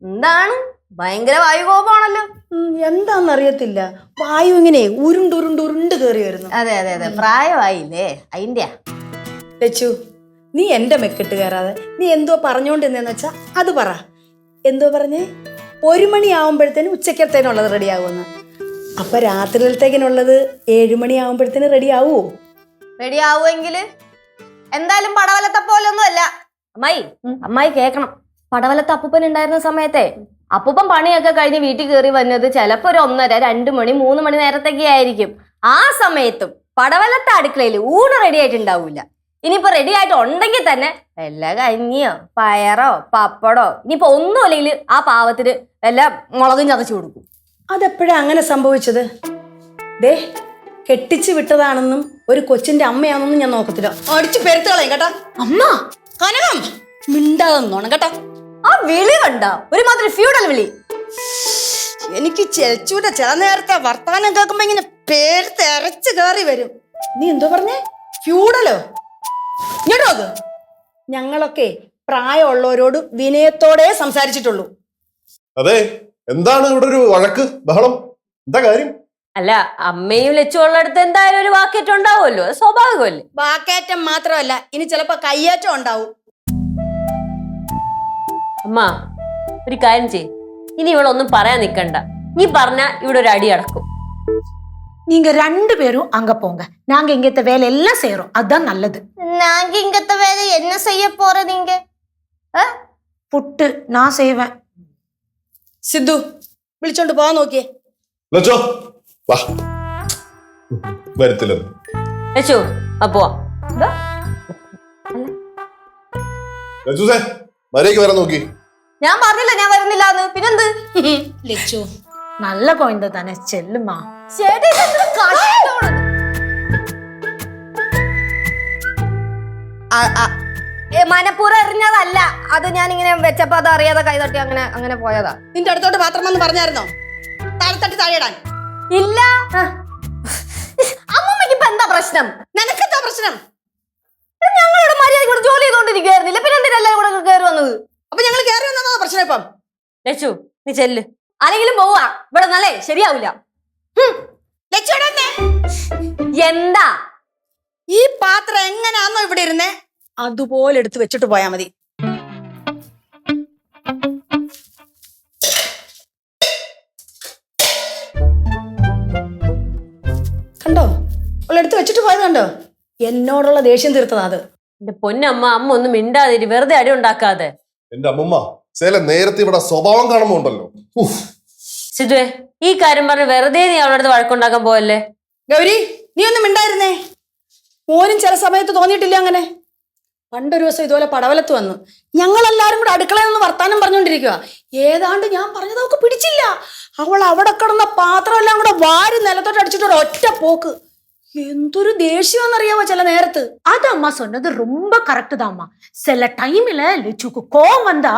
എന്താണ് ഭയങ്കര വായുകോപാണല്ലോ. എന്താന്നറിയത്തില്ല, വായു ഇങ്ങനെ ഉരുണ്ടുരുണ്ട് കയറി വരുന്നു. അതെ അതെ അതെ, പ്രായമായില്ലേ അതിന്റെ. ലച്ചു, നീ എന്റെ മെക്കിട്ട് കയറാതെ നീ എന്തോ പറഞ്ഞോണ്ടിരുന്നെന്ന് വെച്ചാ അത് പറ. എന്തോ പറഞ്ഞേ? 1 മണിയാവുമ്പോഴത്തേന് ഉച്ചക്കത്തേനുള്ളത് റെഡി ആവുമെന്ന്. അപ്പൊ രാത്രിയിലത്തേക്കിനുള്ളത് 7 മണിയാവുമ്പോഴത്തേന് റെഡി ആവുമോ? റെഡി ആവുമെങ്കിൽ എന്തായാലും പടവലത്തെ പോലൊന്നും അല്ല. അമ്മായി കേക്കണം, പടവലത്തെ അപ്പൂപ്പൻ ഉണ്ടായിരുന്ന സമയത്തെ അപ്പൂപ്പൻ പണിയൊക്കെ കഴിഞ്ഞ് വീട്ടിൽ കയറി വന്നത് ചിലപ്പോ ഒരു 1:30, 2 മണി, 3 മണി നേരത്തേക്ക് ആയിരിക്കും. ആ സമയത്തും പടവലത്തെ അടുക്കളയിൽ ഊണ് റെഡി ആയിട്ടുണ്ടാവൂല. ഇനിയിപ്പോ റെഡി ആയിട്ട് ഉണ്ടെങ്കിൽ തന്നെ വല്ല കഞ്ഞിയോ പയറോ പപ്പടോ, ഇനിയിപ്പോ ഒന്നും അല്ലെങ്കിൽ ആ പാവത്തിന് വല്ല മുളകും ചതച്ചു കൊടുക്കും. അതെപ്പോഴാ അങ്ങനെ സംഭവിച്ചത്? ദേ, കെട്ടിച്ചു വിട്ടതാണെന്നും ഒരു കൊച്ചിന്റെ അമ്മയാണെന്നും ഞാൻ നോക്കത്തില്ല, അടിച്ചു പെരുത്തുകളയും കേട്ടാ. അമ്മ കനകം മിണ്ടാതെന്നോണം കേട്ടോ. ആ വിളി കണ്ട ഒരുമാതിരി ഫ്യൂഡൽ വിളി. എനിക്ക് ചെലച്ചൂടെ ചില നേരത്തെ വർത്താനം കേൾക്കുമ്പോ ഇങ്ങനെ പേര് തെരച്ചു കയറി വരും. നീ എന്തോ പറഞ്ഞേ? ഫ്യൂഡലോ? ഇങ്ങോട്ടോ അത്. ഞങ്ങളൊക്കെ പ്രായമുള്ളവരോട് വിനയത്തോടെ സംസാരിച്ചിട്ടുള്ളൂ. അതെ, എന്താണ് ഇവിടെ ഒരു വഴക്ക് ബഹളം? എന്താ കാര്യം? അല്ല, അമ്മയും ലച്ചുള്ളടുത്ത് എന്തായാലും ഒരു വാക്കേറ്റം ഉണ്ടാവുമല്ലോ, അത് സ്വാഭാവികമല്ലേ. വാക്കേറ്റം മാത്രമല്ല, ഇനി ചിലപ്പോ കയ്യേറ്റം ഉണ്ടാവും. അമ്മ ഒരു കാര്യം ചെയ്യ്, ഇനി ഇവളൊന്നും പറയാൻ നിക്കണ്ട. നീ പറഞ്ഞ ഇവിടെ ഒരു അടി അടക്കും. நீங்க 2 பேரும் அங்க போங்க, நாங்க இங்கத்த வேலை எல்லாம் செய்யறோம், அதான் நல்லது. நாங்க இங்கத்த வேலை என்ன செய்ய போறீங்க? புட்டு நான் செய்வேன். സിദ്ധു വിളിച്ചോണ്ട് പോവാൻ നോക്കിയേ. ലച്ചോ വാ, വരത്തില്ല. ലച്ചു അപ്പോ ലച്ചൂസേ മര്യാദയ്ക്ക് വരാൻ നോക്കി. ഞാൻ പറഞ്ഞില്ല ഞാൻ വരുന്നില്ല എന്ന്. പിന്നെന്ത്? லெச்சு நல்ல குழந்தை தானே, செல்லுமா. മനപ്പൂർവ്വം എറിഞ്ഞതല്ല, അത് ഞാൻ ഇങ്ങനെ വെച്ചപ്പോ അത് അറിയാതെ കൈ തട്ടി അങ്ങനെ അങ്ങനെ പോയതാ. നിന്റെ അടുത്തോട്ട് പാത്രം വന്ന് പറഞ്ഞായിരുന്നോ താഴെ തട്ടി താഴെയിടാൻ? ഇല്ല. അമ്മമ്മക്ക് ഇപ്പൊ എന്താ പ്രശ്നം? നിനക്കെന്താ പ്രശ്നം? ഞങ്ങളുടെ മര്യാദ ഇവിടെ ജോലി ചെയ്തോണ്ടിരിക്കുവായിരുന്നില്ല, പിന്നെ എന്തിനാ എല്ലാവരും കൂടെ കയറി വന്നത്? അപ്പൊ ഞങ്ങൾ കയറി വന്നതാ പ്രശ്നം ഇപ്പം? ലച്ചു നീ ചെല്ല്. ആരെങ്കിലും പോവാ ഇവിടെ നല്ലേ ശരിയാവില്ല. എന്താ ഈ പാത്രം എങ്ങനെയാന്നോ ഇവിടെ ഇരുന്നേ അതുപോലെ എടുത്ത് വെച്ചിട്ട് പോയാ മതി. കണ്ടോ, എടുത്ത് വെച്ചിട്ട് പോയത് കണ്ടോ? എന്നോടുള്ള ദേഷ്യം തീർത്തതാ അത്. എന്റെ പൊന്നമ്മ, അമ്മ ഒന്നും മിണ്ടാതിരി, വെറുതെ അടി ഉണ്ടാക്കാതെ. എന്റെ അമ്മമ്മ ചില നേരത്തെ ഇവിടെ സ്വഭാവം കാണുമ്പോ ഉണ്ടല്ലോ. സിദ്ധുവേ, ഈ കാര്യം പറഞ്ഞ് വെറുതെ നീ അവളുടെ അടുത്ത് വഴക്കുണ്ടാക്കാൻ പോയല്ലേ. ഗൗരി, നീ ഒന്നും മിണ്ടായിരുന്നേ. മോനും ചില സമയത്ത് തോന്നിയിട്ടില്ല അങ്ങനെ? പണ്ടൊരു ദിവസം ഇതുപോലെ പടവലത്ത് വന്നു, ഞങ്ങളെല്ലാരും കൂടെ അടുക്കളയിൽ നിന്ന് വർത്താനം പറഞ്ഞുകൊണ്ടിരിക്കുക. ഏതാണ്ട് ഞാൻ പറഞ്ഞത് അവൾക്ക് പിടിച്ചില്ല. അവൾ അവിടെ കിടന്ന പാത്രം എല്ലാം കൂടെ വാരി നിലത്തോട്ട് അടിച്ചിട്ട് ഒറ്റ പോക്ക്. എന്തൊരു ദേഷ്യമാണെന്നറിയാവോ ചില നേരത്ത്. அது அம்மா சொன்னது ரொம்ப கரெக்ட் தான்மா. சில டைம்ல லெச்சுக்கு கோவம் வந்தா